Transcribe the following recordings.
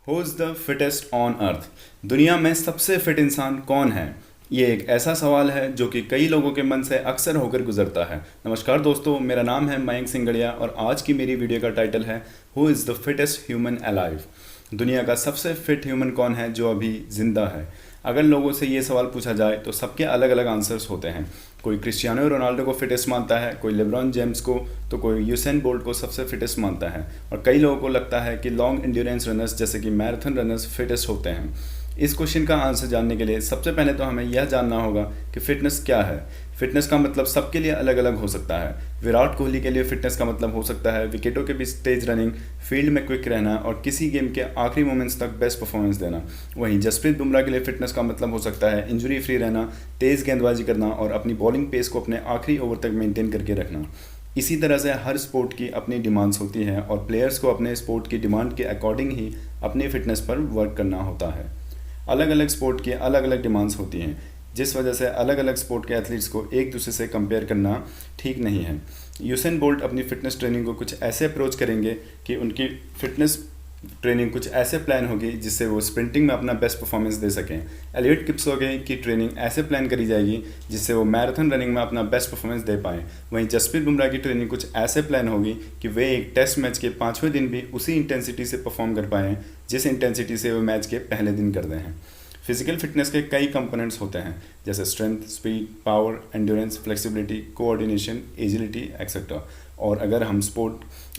Who is the fittest on earth. दुनिया में सबसे फिट इंसान कौन है? ये एक ऐसा सवाल है जो कि कई लोगों के मन से अक्सर होकर गुजरता है। नमस्कार दोस्तों, मेरा नाम है मयंक सिंगड़िया और आज की मेरी वीडियो का टाइटल है who is the fittest human alive. दुनिया का सबसे फिट ह्यूमन कौन है जो अभी ज़िंदा है? अगर लोगों से ये सवाल पूछा जाए तो सबके अलग अलग आंसर्स होते हैं। कोई क्रिस्टियानो रोनाल्डो को फिटेस्ट मानता है, कोई लेब्रॉन जेम्स को, तो कोई यूसेन बोल्ट को सबसे फिटेस्ट मानता है और कई लोगों को लगता है कि लॉन्ग एंड्योरेंस रनर्स जैसे कि मैराथन रनर्स फिटेस्ट होते हैं। इस क्वेश्चन का आंसर जानने के लिए सबसे पहले तो हमें यह जानना होगा कि फ़िटनेस क्या है। फ़िटनेस का मतलब सबके लिए अलग अलग हो सकता है। विराट कोहली के लिए फ़िटनेस का मतलब हो सकता है विकेटों के बीच तेज रनिंग, फील्ड में क्विक रहना और किसी गेम के आखिरी मोमेंट्स तक बेस्ट परफॉर्मेंस देना। वहीं जसप्रीत बुमराह के लिए फ़िटनेस का मतलब हो सकता है इंजरी फ्री रहना, तेज़ गेंदबाजी करना और अपनी बॉलिंग पेस को अपने आखिरी ओवर तक मेंटेन करके रखना। इसी तरह से हर स्पोर्ट की अपनी डिमांड्स होती हैं और प्लेयर्स को अपने स्पोर्ट की डिमांड के अकॉर्डिंग ही अपनी फ़िटनेस पर वर्क करना होता है। अलग अलग स्पोर्ट की अलग अलग डिमांड्स होती हैं, जिस वजह से अलग अलग स्पोर्ट के एथलीट्स को एक दूसरे से कंपेयर करना ठीक नहीं है। यूसेन बोल्ट अपनी फ़िटनेस ट्रेनिंग को कुछ ऐसे अप्रोच करेंगे कि उनकी फ़िटनेस ट्रेनिंग कुछ ऐसे प्लान होगी जिससे वो स्प्रिंटिंग में अपना बेस्ट परफॉर्मेंस दे सकें। एलियट किप्सोगे की ट्रेनिंग ऐसे प्लान करी जाएगी जिससे वो मैराथन रनिंग में अपना बेस्ट परफॉर्मेंस दे पाएँ। वहीं जसप्रीत बुमराह की ट्रेनिंग कुछ ऐसे प्लान होगी कि वे एक टेस्ट मैच के 5वें दिन भी उसी इंटेंसिटी से परफॉर्म कर पाएँ जिस इंटेंसिटी से वो मैच के पहले दिन करते हैं। फिजिकल फिटनेस के कई कंपोनेंट्स होते हैं जैसे strength, speed, power, endurance, flexibility, coordination, agility etcetera. और अगर हम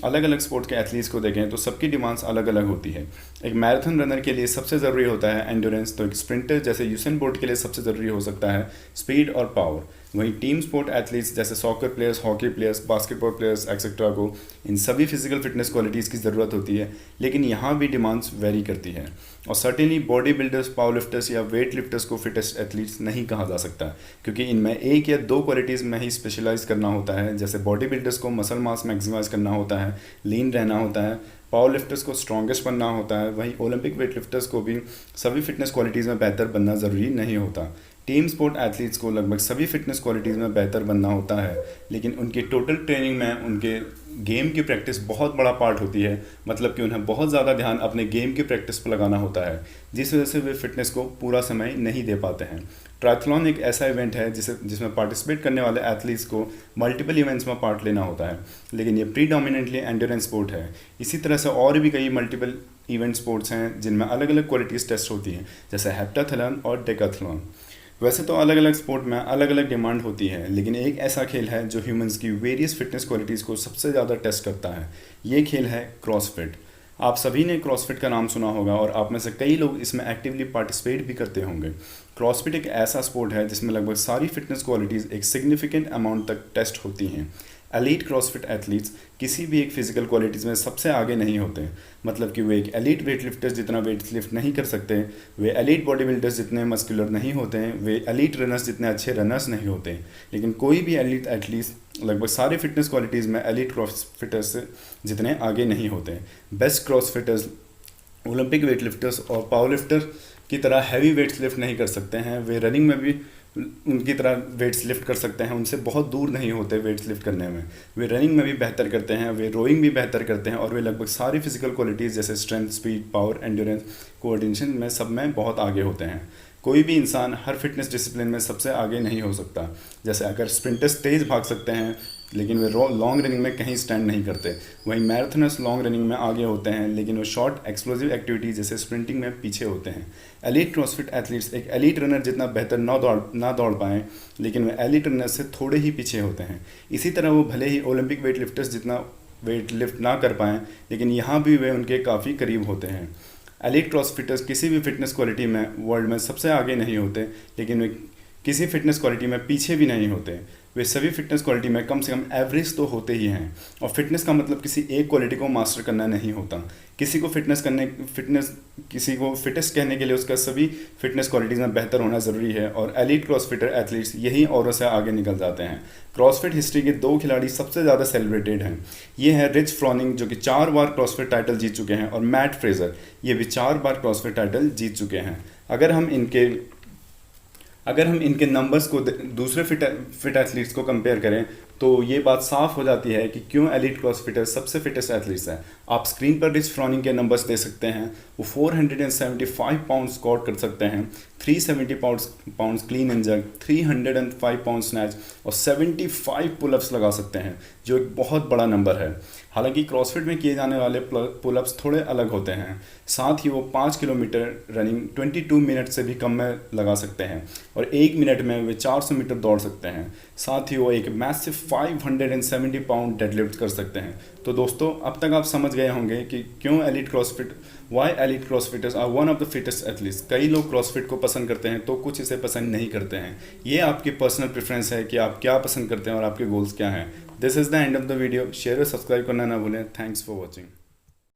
अलग अलग स्पोर्ट के एथलीट्स को देखें तो सबकी डिमांड्स अलग अलग होती है। एक मैराथन रनर के लिए सबसे ज़रूरी होता है एंड्योरेंस, तो एक स्प्रिंटर जैसे यूसेन बोल्ट के लिए सबसे ज़रूरी हो सकता है स्पीड और पावर। वहीं टीम स्पोर्ट एथलीट्स जैसे soccer players, hockey players, basketball players etcetera को इन सभी फिजिकल फिटनेस क्वालिटीज़ की ज़रूरत होती है, लेकिन यहाँ भी डिमांड्स वेरी करती है। और certainly body builders, power lifters या वेट लिफ्टर्स को फिटेस्ट एथलीट्स नहीं कहा जा सकता, क्योंकि इनमें एक या दो क्वालिटीज़ में ही स्पेशलाइज करना होता है। जैसे बॉडी बिल्डर्स को मसल मास मैक्सिमाइज करना होता है, लीन रहना होता है, पावर लिफ्टर्स को स्ट्रॉन्गेस्ट बनना होता है। वहीं ओलंपिक वेट लिफ्टर्स को भी सभी फिटनेस क्वालिटीज़ में बेहतर बनना ज़रूरी नहीं होता। टीम स्पोर्ट एथलीट्स को लगभग सभी फिटनेस क्वालिटीज़ में बेहतर बनना होता है, लेकिन उनकी टोटल ट्रेनिंग में उनके गेम की प्रैक्टिस बहुत बड़ा पार्ट होती है। मतलब कि उन्हें बहुत ज़्यादा ध्यान अपने गेम की प्रैक्टिस पर लगाना होता है, जिस वजह से वे फिटनेस को पूरा समय नहीं दे पाते हैं। ट्रायथलॉन एक ऐसा इवेंट है जिसमें पार्टिसिपेट करने वाले एथलीट्स को मल्टीपल इवेंट्स में पार्ट लेना होता है, लेकिन ये प्रीडोमिनेंटली एंड्योरेंस स्पोर्ट है। इसी तरह से और भी कई मल्टीपल इवेंट स्पोर्ट्स हैं जिनमें अलग अलग क्वालिटीज़ टेस्ट होती हैं, जैसे हेप्टाथलॉन और डेकाथलॉन। वैसे तो अलग अलग स्पोर्ट में अलग अलग डिमांड होती है, लेकिन एक ऐसा खेल है जो ह्यूमंस की वेरियस फिटनेस क्वालिटीज़ को सबसे ज़्यादा टेस्ट करता है। ये खेल है क्रॉसफिट। आप सभी ने क्रॉसफिट का नाम सुना होगा और आप में से कई लोग इसमें एक्टिवली पार्टिसिपेट भी करते होंगे। क्रॉसफिट एक ऐसा स्पोर्ट है जिसमें लगभग सारी फिटनेस क्वालिटीज़ एक सिग्निफिकेंट अमाउंट तक टेस्ट होती हैं। एलीट क्रॉसफिट एथलीट्स किसी भी एक फिजिकल क्वालिटीज़ में सबसे आगे नहीं होते। मतलब कि वे एक एलीट वेट लिफ्टर्स जितना वेट लिफ्ट नहीं कर सकते, वे एलीट बॉडी बिल्डर्स जितने मस्कुलर नहीं होते हैं, वे एलीट रनर्स जितने अच्छे रनर्स नहीं होते। लेकिन कोई भी एलीट एथलीट लगभग सारे फिटनेस क्वालिटीज़ में एलीट क्रॉसफिटर्स से जितने आगे नहीं होते। बेस्ट क्रॉसफिटर्स ओलंपिक वेट लिफ्टर्स और पावर लिफ्टर की तरह हैवी वेट्स लिफ्ट नहीं कर सकते हैं। वे रनिंग में भी उनकी तरह वेट्स लिफ्ट कर सकते हैं, उनसे बहुत दूर नहीं होते वेट्स लिफ्ट करने में। वे रनिंग में भी बेहतर करते हैं, वे रोइंग भी बेहतर करते हैं और वे लगभग सारी फिजिकल क्वालिटीज़ जैसे strength, speed, power, endurance, coordination में सब में बहुत आगे होते हैं। कोई भी इंसान हर फिटनेस डिसिप्लिन में सबसे आगे नहीं हो सकता। जैसे अगर स्प्रिंटर्स तेज़ भाग सकते हैं लेकिन वे लॉन्ग रनिंग में कहीं स्टैंड नहीं करते, वहीं मैराथनर्स लॉन्ग रनिंग में आगे होते हैं लेकिन वो शॉर्ट एक्सप्लोसिव एक्टिविटी जैसे स्प्रिंटिंग में पीछे होते हैं। एलीट क्रॉसफिट एथलीट्स एक एलीट रनर जितना बेहतर ना दौड़ पाएँ, लेकिन वे एलीट रनर से थोड़े ही पीछे होते हैं। इसी तरह वो भले ही ओलंपिक वेट लिफ्टर्स जितना वेट लिफ्ट ना कर पाएँ, लेकिन यहाँ भी वे उनके काफ़ी करीब होते हैं। एलीट क्रॉसफिटर्स किसी भी फिटनेस क्वालिटी में वर्ल्ड में सबसे आगे नहीं होते, लेकिन वे किसी फिटनेस क्वालिटी में पीछे भी नहीं होते। वे सभी फिटनेस क्वालिटी में कम से कम एवरेज तो होते ही हैं। और फिटनेस का मतलब किसी एक क्वालिटी को मास्टर करना नहीं होता। किसी को किसी को फिटेस्ट कहने के लिए उसका सभी फिटनेस क्वालिटीज़ में बेहतर होना ज़रूरी है और एलीट क्रॉसफिटर एथलीट्स यही औरों से आगे निकल जाते हैं। क्रॉसफिट हिस्ट्री के दो खिलाड़ी सबसे ज़्यादा सेलिब्रेटेड हैं। ये है रिच फ्रॉनिंग जो कि 4 बार क्रॉसफिट टाइटल जीत चुके हैं, और मैट फ्रेजर, ये भी 4 बार क्रॉसफिट टाइटल जीत चुके हैं। अगर हम इनके नंबर्स को दूसरे फिट एथलीट्स को कंपेयर करें तो ये बात साफ हो जाती है कि क्यों एलीट क्रॉसफिटर्स सबसे फिटेस्ट एथलीट्स हैं। आप स्क्रीन पर रिच फ्रॉनिंग के नंबर्स दे सकते हैं। वो 475 पाउंड स्क्वाट कर सकते हैं, 370 pounds clean and jerk, 305 pound snatch और 75 पुलअप्स लगा सकते हैं, जो एक बहुत बड़ा नंबर है। हालांकि क्रॉसफिट में किए जाने वाले पुलअप्स थोड़े अलग होते हैं। साथ ही वो 5 किलोमीटर रनिंग 22 मिनट से भी कम में लगा सकते हैं और 1 मिनट में वे 400 मीटर दौड़ सकते हैं। साथ ही वो एक मैसिव 570 पाउंड डेडलिफ्ट कर सकते हैं। तो दोस्तों, अब तक आप समझ गए होंगे कि क्यों why elite CrossFitters are one of the fittest athletes. कई लोग क्रॉसफिट को पसंद करते हैं तो कुछ इसे पसंद नहीं करते हैं। ये आपकी पर्सनल प्रेफरेंस है कि आप क्या पसंद करते हैं और आपके गोल्स क्या हैं। This is the end of the video. Share और सब्सक्राइब करना ना भूलें। Thanks for watching.